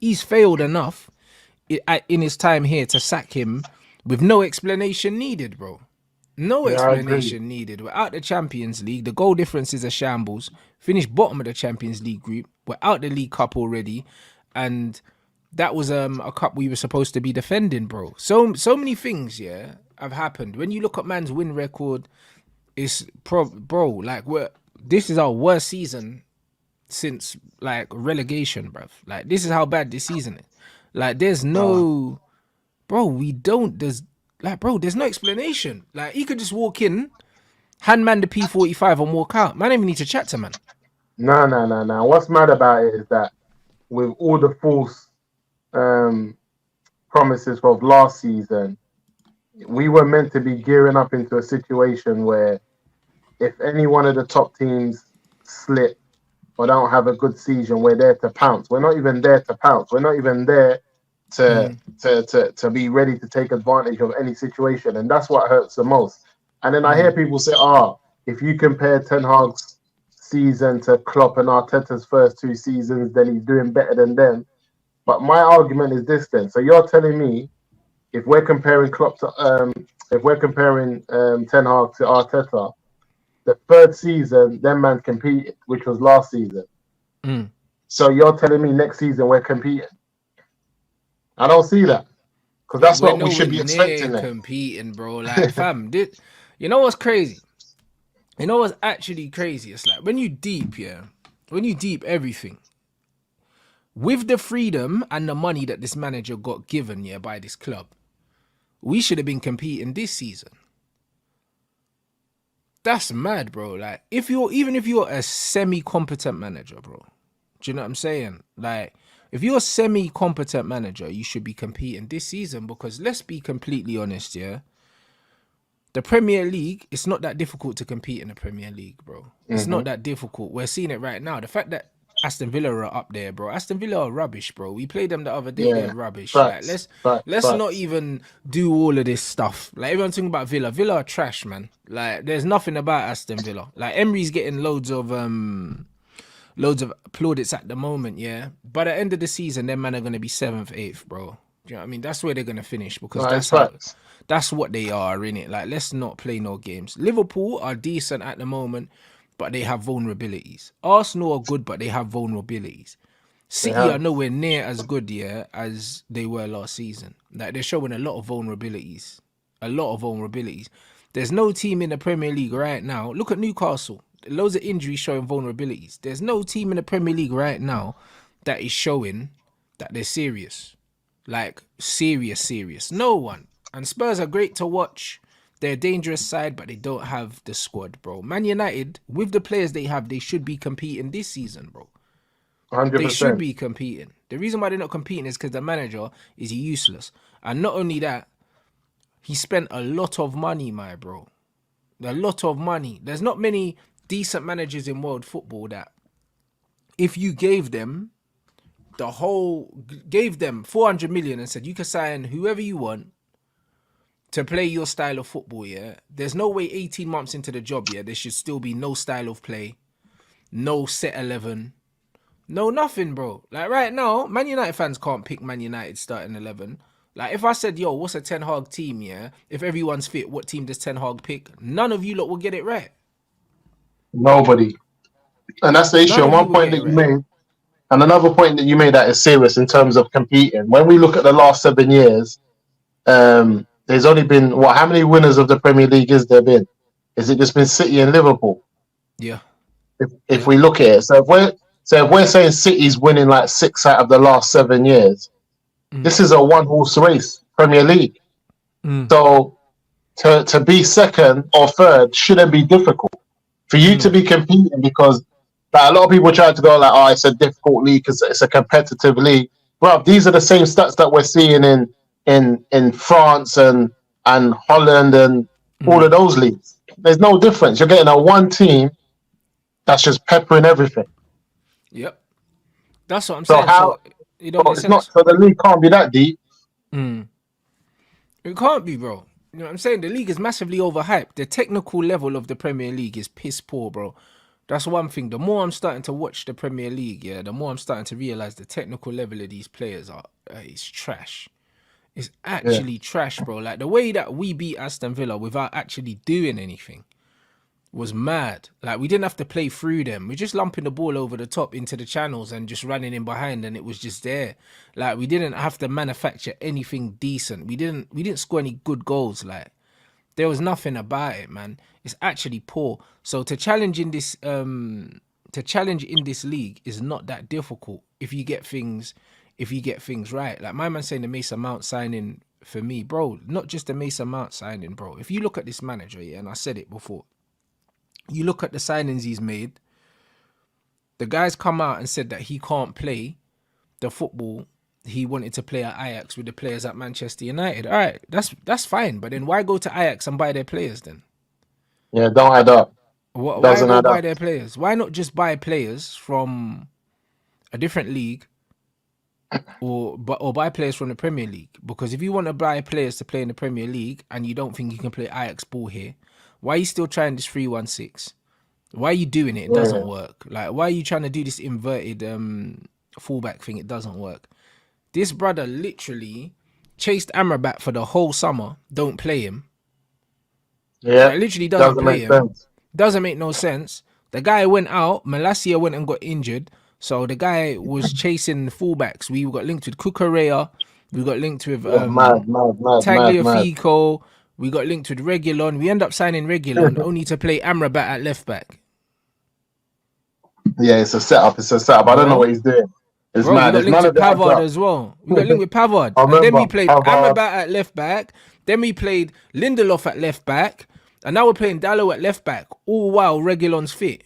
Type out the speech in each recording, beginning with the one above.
he's failed enough in his time here to sack him with no explanation needed, bro. No Yeah, I agree. explanation needed. We're out the Champions League. The goal difference is a shambles. Finished bottom of the Champions League group. We're out the League Cup already, and that was a cup we were supposed to be defending, bro. So many things, yeah, have happened. When you look at man's win record, it's bro, like this is our worst season since like relegation, bruv. Like this is how bad this season is. Like there's Uh, no, bro. We don't. There's like, bro. There's no explanation. Like he could just walk in, hand man the P45 and walk out. Man, don't even need to chat to man. no, no, no, no. What's mad about it is that with all the false um, promises of last season, we were meant to be gearing up into a situation where if any one of the top teams slip or don't have a good season, we're there to pounce. We're not even there to pounce. We're not even there to Mm. to be ready to take advantage of any situation, and that's what hurts the most. And then I hear Mm. people say, "Ah, if you compare Ten Hag's season to Klopp and Arteta's first two seasons, then he's doing better than them." But my argument is this: then, so you're telling me if we're comparing Klopp to if we're comparing Ten Hag to Arteta, the third season, them man competed, which was last season. Mm. So you're telling me next season we're competing? I don't see that because that's We're what we nowhere should be near expecting then. competing, bro. Like, fam, you know what's crazy? You know what's actually crazy? It's like when you deep, yeah, when you deep everything with the freedom and the money that this manager got given, yeah, by this club, we should have been competing this season. That's mad, bro. Like, even if you're a semi-competent manager, bro, do you know what I'm saying? Like, if you're a semi-competent manager, you should be competing this season because let's be completely honest, yeah. The Premier League, it's not that difficult to compete in the Premier League, bro. It's not Mm-hmm. that difficult. We're seeing it right now. The fact that Aston Villa are up there, bro. Aston Villa are rubbish, bro. We played them the other day. They're Yeah, rubbish. Like facts, facts, let's not facts. even do all of this stuff. Like everyone's talking about Villa. Villa are trash, man. Like there's nothing about Aston Villa. Like Emery's getting loads of plaudits at the moment, yeah. But at the end of the season, them man are gonna be seventh, eighth, bro. Do you know what I mean? That's where they're gonna finish because No, it's facts. that's what they are in it. Like, let's not play no games. Liverpool are decent at the moment, but they have vulnerabilities. Arsenal are good, but they have vulnerabilities. They City are have. nowhere near as good, yeah, as they were last season. Like they're showing a lot of vulnerabilities. A lot of vulnerabilities. There's no team in the Premier League right now. Look at Newcastle. Loads of injuries showing vulnerabilities. There's no team in the Premier League right now that is showing that they're serious. Like serious. No one. And Spurs are great to watch. They're a dangerous side, but they don't have the squad, bro. Man United, with the players they have, they should be competing this season, bro. They should 100%. be competing. The reason why they're not competing is because the manager is useless. And not only that, he spent a lot of money, my bro. A lot of money. There's not many decent managers in world football that if you gave them 400 million and said you can sign whoever you want to play your style of football, yeah, there's no way 18 months into the job, yeah, there should still be no style of play, no set 11, no nothing, bro. Like right now, Man United fans can't pick Man United starting 11. Like if I said, yo, what's a Ten Hag team, yeah, if everyone's fit, what team does Ten Hag pick? None of you lot will get it right. Nobody. And that's the issue. None And of you one will point get that it you right. made, and another point that you made that is serious in terms of competing. When we look at the last 7 years, there's only been what? How many winners of the Premier League is there been? Is it just been City and Liverpool? Yeah, If yeah. we look at it, so if we're saying City's winning like 6 out of the last 7 years, Mm, this is a one horse race, Premier League. mm, So to be second or third shouldn't be difficult for you to mm, be competing because like, a lot of people try to go like, oh, it's a difficult league because it's a competitive league. Well, these are the same stats that we're seeing in France and Holland and all mm. of those leagues. There's no difference. You're getting a one team that's just peppering everything. Yep. That's what I'm So saying. how? So it don't So make it's not. sense. So the league can't be that deep. Mm. It can't be, bro. You know what I'm saying? The league is massively overhyped. The technical level of the Premier League is piss poor, bro. That's one thing. The more I'm starting to watch the Premier League, yeah, the more I'm starting to realize the technical level of these players are is trash. It's Yeah, actually trash, bro. Like the way that we beat Aston Villa without actually doing anything was mad. Like we didn't have to play through them. We're just lumping the ball over the top into the channels and just running in behind, and it was just there. Like we didn't have to manufacture anything decent. We didn't score any good goals. Like there was nothing about it, man. It's actually poor. So to challenge in this league is not that difficult if you get things right. Like my man saying the Mason Mount signing for me, bro, not just the Mason Mount signing, bro. If you look at this manager, yeah, and I said it before, you look at the signings he's made, the guy's come out and said that he can't play the football he wanted to play at Ajax with the players at Manchester United. All right, that's fine. But then why go to Ajax and buy their players then? yeah, don't add up. Why Doesn't go add buy up. their players? Why not just buy players from a different league or buy players from the Premier League? Because if you want to buy players to play in the Premier League and you don't think you can play Ajax ball here, why are you still trying this 3-1-6? Why are you doing it? It doesn't Yeah, work. Like why are you trying to do this inverted fullback thing? It doesn't work. This brother literally chased Amrabat for the whole summer. Don't play him. yeah, Like literally doesn't doesn't play make him. sense. Doesn't make no sense. The guy went out. Malacia went and got injured. So the guy was chasing fullbacks. We got linked with Cucurella. We got linked with Yeah, mad, mad, mad, mad, mad. Tagliafico. We got linked with Regulon. We end up signing Regulon only to play Amrabat at left back. Yeah, it's a setup. It's a setup. I don't know what Bro, he's doing. It's Bro, we mad. got It's linked none with of it adds Pavard up. as well. We got linked with Pavard. I And then remember we played Pavard. Amrabat at left back. Then we played Lindelof at left back. And now we're playing Dallo at left back. All while Regulon's fit.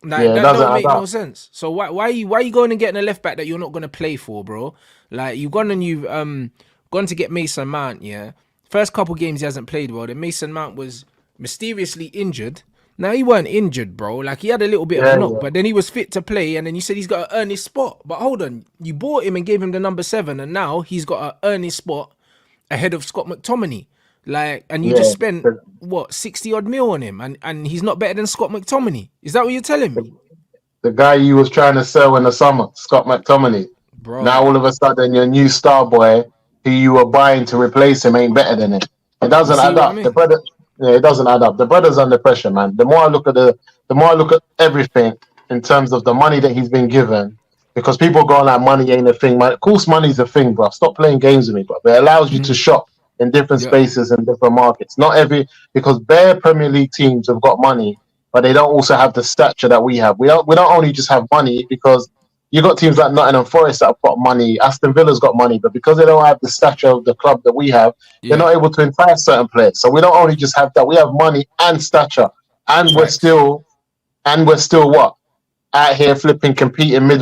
Like Yeah, it that doesn't don't add make no up. sense. So why are you going and getting a left back that you're not gonna play for, bro? Like you've gone and you've gone to get Mason Mount, yeah. First couple games he hasn't played well. Then Mason Mount was mysteriously injured. Now he weren't injured, bro. Like he had a little bit of a Yeah, knock, yeah, but then he was fit to play. And then you said he's got to earn his spot. But hold on, you bought him and gave him the number 7, and now he's got to earn his spot ahead of Scott McTominay. Like, and you just yeah. spent The, what 60 odd mil on him, and he's not better than Scott McTominay. Is that what you're telling me, the guy you was trying to sell in the summer, Scott McTominay. Now bro? all of a sudden your new star boy, who you were buying to replace him, ain't better than him. It You doesn't see add what I up. The mean? brother, yeah, it doesn't add up. The brother's under pressure, man. The more I look at everything in terms of the money that he's been given, because people go like money ain't a thing, man. Of course, money's a thing, bro. Stop playing games with me, bro. But it allows you to shop in different Yeah, spaces and different markets. Not every because bare Premier League teams have got money, but they don't also have the stature that we have. We don't only just have money because you got teams like Nottingham Forest that have got money. Aston Villa's got money, but because they don't have the stature of the club that we have, they're yeah, not able to entice certain players. So we don't only just have that; we have money and stature, and we're facts, still what out here flipping, competing mid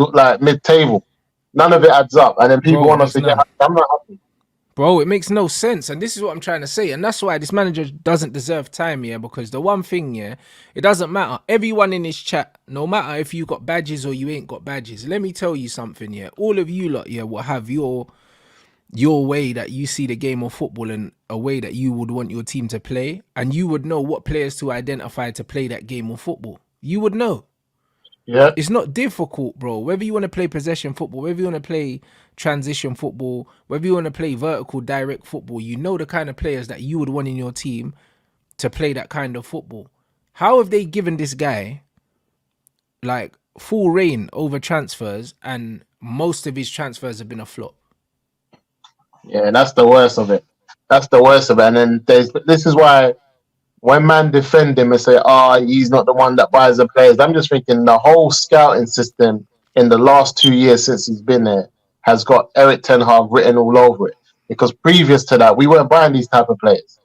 table. None of it adds up, and then people bro. It want us does to get none, happy. I'm not happy. bro. It makes no sense, and this is what I'm trying to say, and that's why this manager doesn't deserve time, yeah. Because the one thing, yeah, it doesn't matter. Everyone in this chat, no matter if you got badges or you ain't got badges, let me tell you something, yeah. All of you lot, yeah, will have your way that you see the game of football and a way that you would want your team to play, and you would know what players to identify to play that game of football. You would know. Yeah, It's not difficult, bro. Whether you want to play possession football, whether you want to play transition football, whether you want to play vertical direct football, you know the kind of players that you would want in your team to play that kind of football. How have they given this guy like full reign over transfers, and most of his transfers have been a flop? yeah, that's the worst of it. That's the worst of it. And then this is why when man defend him and say, he's not the one that buys the players, I'm just thinking the whole scouting system in the last 2 years since he's been there has got Eric Ten Hag written all over it. Because previous to that, we weren't buying these type of players.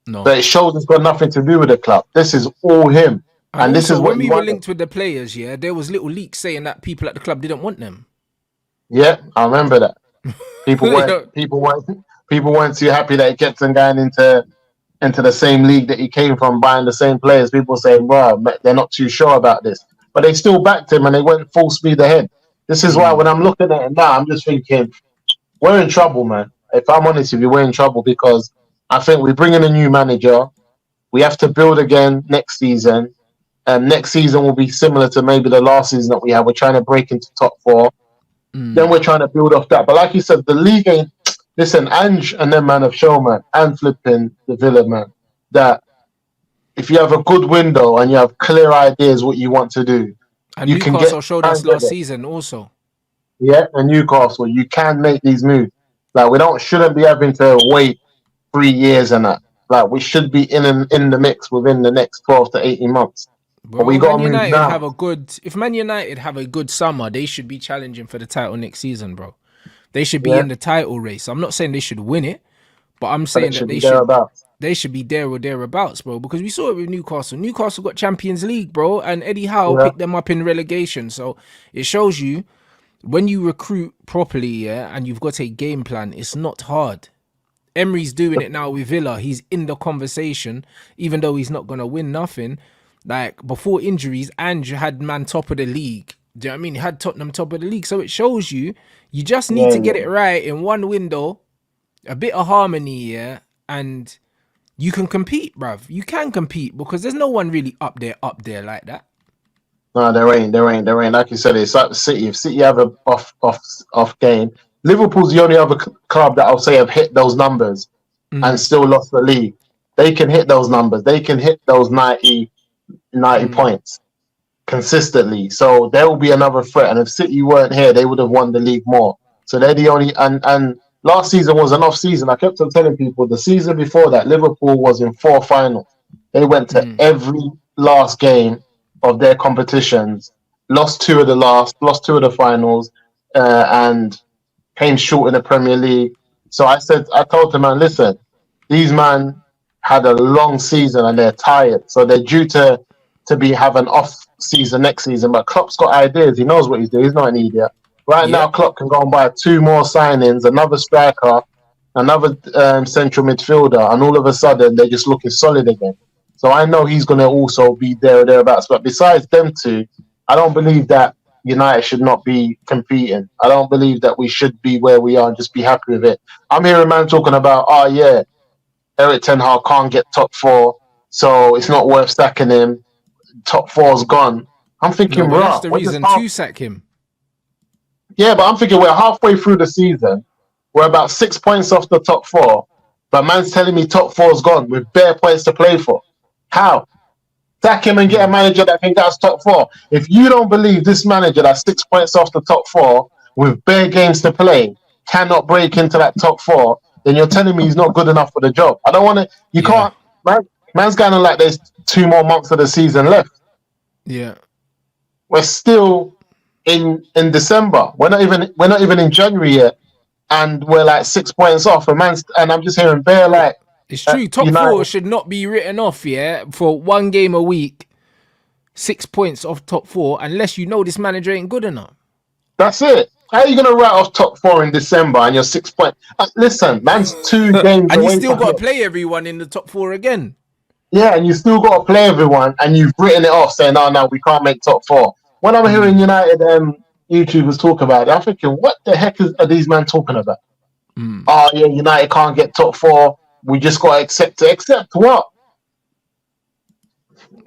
No. So it shows it's got nothing to do with the club. This is all him. And And this also, is what when he we were wanted. linked with the players, yeah, there was little leaks saying that people at the club didn't want them. Yeah, I remember that. People weren't Yeah. people weren't people weren't too happy that he kept on going into the same league that he came from, buying the same players. People saying, well, they're not too sure about this. But they still backed him and they went full speed ahead. This is why when I'm looking at it now, I'm just thinking, we're in trouble, man. If I'm honest with you, we're in trouble because I think we bring in a new manager. We have to build again next season. Next season will be similar to maybe the last season that we had. We're trying to break into top four. Then we're trying to build off that. But like you said, the league ain't. Listen, Ange and them man have shown, man, and flipping the Villa, man, that if you have a good window and you have clear ideas what you want to do, And you can get Newcastle showed and us get last it. season also. Yeah, and Newcastle, you can make these moves. Like shouldn't be having to wait 3 years and that. Like we should be in the mix within the next 12 to 18 months. But we Bro, got to move now. If Man United have a good summer, they should be challenging for the title next season, bro. They should be Yeah, in the title race. I'm not saying they should win it, but I'm but saying it that should be thereabouts. they should be there or thereabouts, bro. Because we saw it with Newcastle. Newcastle got Champions League, bro, and Eddie Howe Yeah, picked them up in relegation. So it shows you when you recruit properly, yeah, and you've got a game plan, it's not hard. Emery's doing it now with Villa. He's in the conversation, even though he's not gonna win nothing. Like before injuries, Ange had man top of the league. Do you know what I mean? He had Tottenham top of the league. So it shows you just need yeah, to get yeah. it right in one window, a bit of harmony, yeah, and you can compete, bruv. You can compete because there's no one really up there like that. No, there ain't. Like you said, it's like City. If City have a off game, Liverpool's the only other club that I'll say have hit those numbers and still lost the league. They can hit those numbers. They can hit those 90 points consistently. So there will be another threat. And if City weren't here, they would have won the league more. So they're the only. And last season was an off season. I kept on telling people the season before that, Liverpool was in 4 finals. They went to every last game of their competitions, lost 2 of the last, lost 2 of the finals, and came short in the Premier League. So I told them, man, listen, these man had a long season and they're tired, so they're due to be have an off season next season. But Klopp's got ideas. He knows what he's doing. He's not an idiot. Right now, Yep. Klopp can go and buy 2 more signings, another striker, another central midfielder, and all of a sudden they're just looking solid again. So I know he's going to also be there or thereabouts. But besides them two, I don't believe that United should not be competing. I don't believe that we should be where we are and just be happy with it. I'm hearing a man talking about, oh yeah, Eric Ten Hag can't get top 4, so it's not worth stacking him. Top 4's gone. I'm thinking, No, but that's rah, the we're just reason half. to sack him. Yeah, but I'm thinking we're halfway through the season. We're about 6 points off the top 4, but man's telling me top 4's gone with bare points to play for. How? Sack him and get a manager that can get us top 4. If you don't believe this manager that's 6 points off the top 4 with bare games to play cannot break into that top 4, then you're telling me he's not good enough for the job. I don't want to. You Yeah. can't. Man's going on like there's 2 more months of the season left. Yeah. We're still in December. We're not even in January yet, and we're like 6 points off. And I'm just hearing bare Bro, like it's true. Top 4 United. should not be written off, yeah, for one game a week. 6 points off top 4, unless you know this manager ain't good enough. That's it. How are you gonna write off top 4 in December and you're 6 points? Listen, man's 2 games And you away still from got to it. play everyone in the top 4 again. Yeah, and you still got to play everyone, and you've written it off, saying, "No, no, we can't make top 4." When I'm hearing United YouTubers talk about it, I'm thinking, what the heck are these men talking about? Oh yeah, United can't get top 4. We just got to accept it. Accept what?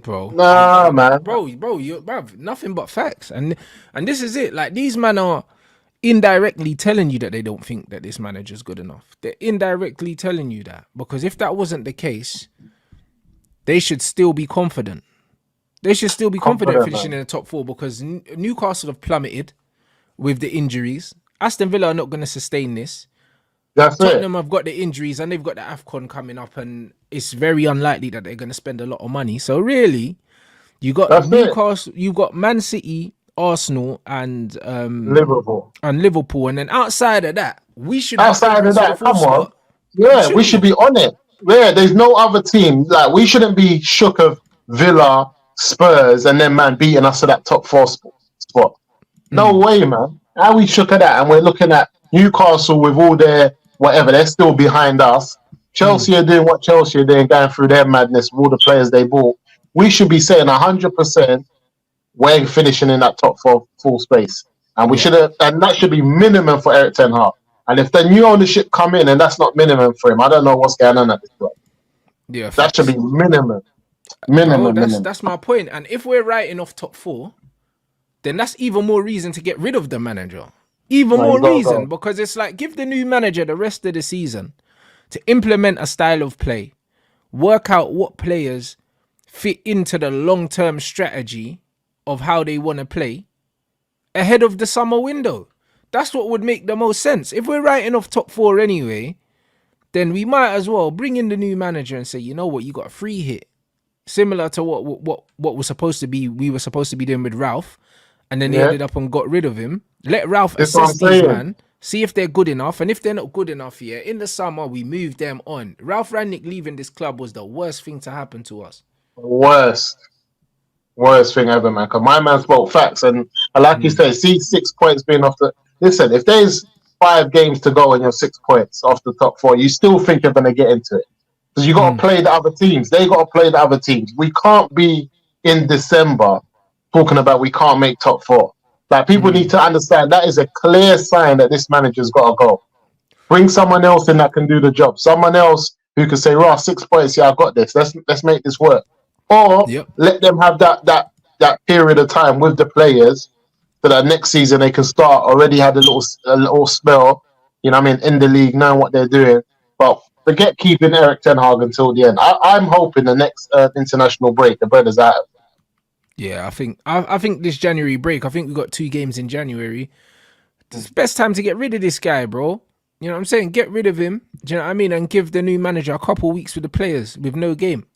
Bro. Nah, man. Bruv, nothing but facts. And this is it. Like, these men are indirectly telling you that they don't think that this manager's good enough. They're indirectly telling you that. Because if that wasn't the case, they should still be confident. They should still be confident finishing man. in the top 4 because Newcastle have plummeted with the injuries. Aston Villa are not going to sustain this. That's Tottenham it. have got the injuries and they've got the AFCON coming up, and it's very unlikely that they're going to spend a lot of money. So really, you got That's it. Newcastle, you got Man City, Arsenal, and Liverpool. and then outside of that, we should have Outside of favourites for the that, come 4th on. spot. Yeah, we should be on it. Yeah, there's no other team. Like, we shouldn't be shook of Villa, Spurs, and then man beating us to that top 4 spot. No way, man. How we shook at that? And we're looking at Newcastle with all their whatever. They're still behind us. Chelsea are doing what Chelsea are doing, going through their madness with all the players they bought. We should be saying 100% we're finishing in that top 4 full space. And we should have, and that should be minimum for Eric Ten Hag. And if the new ownership come in and that's not minimum for him, I don't know what's going on at this point. Yeah, That should be minimum. bro. Minimum, That's minimum. that's my point. And if we're writing off top four, then that's even more reason to get rid of the manager. Even No, he's more got to reason go. because it's like give the new manager the rest of the season to implement a style of play, work out what players fit into the long-term strategy of how they want to play ahead of the summer window. That's what would make the most sense. If we're writing off top four anyway, then we might as well bring in the new manager and say, you know what, you got a free hit, similar to what was supposed to be we were supposed to be doing with Ralph, and then they Yeah, ended up and got rid of him. Let Ralph that's what I'm assess these saying. man, see if they're good enough, and if they're not good enough, yeah, in the summer we move them on. Ralph Rangnick leaving this club was the worst thing to happen to us. Worst. Worst thing ever, man. Because my man spoke facts, and like you say, see 6 points being off the. Listen, if there's 5 games to go and you're 6 points off the top four, you still think you're going to get into it because you got to play the other teams. They got to play the other teams. We can't be in December talking about we can't make top four. Like people need to understand that is a clear sign that this manager's got to go. Bring someone else in that can do the job. Someone else who can say, "Right, 6 points. Yeah, I got this. Let's make this work." Or Yep. let them have that period of time with the players so that next season they can start already had a little spell. You know, what I mean, in the league, knowing what they're doing. But forget keeping Eric Ten Hag until the end. I'm hoping the next international break, the brother's out. Yeah, I think this January break, I think we got 2 games in January. It's the best time to get rid of this guy, bro. You know what I'm saying? Get rid of him. Do you know what I mean? And give the new manager a couple weeks with the players with no game.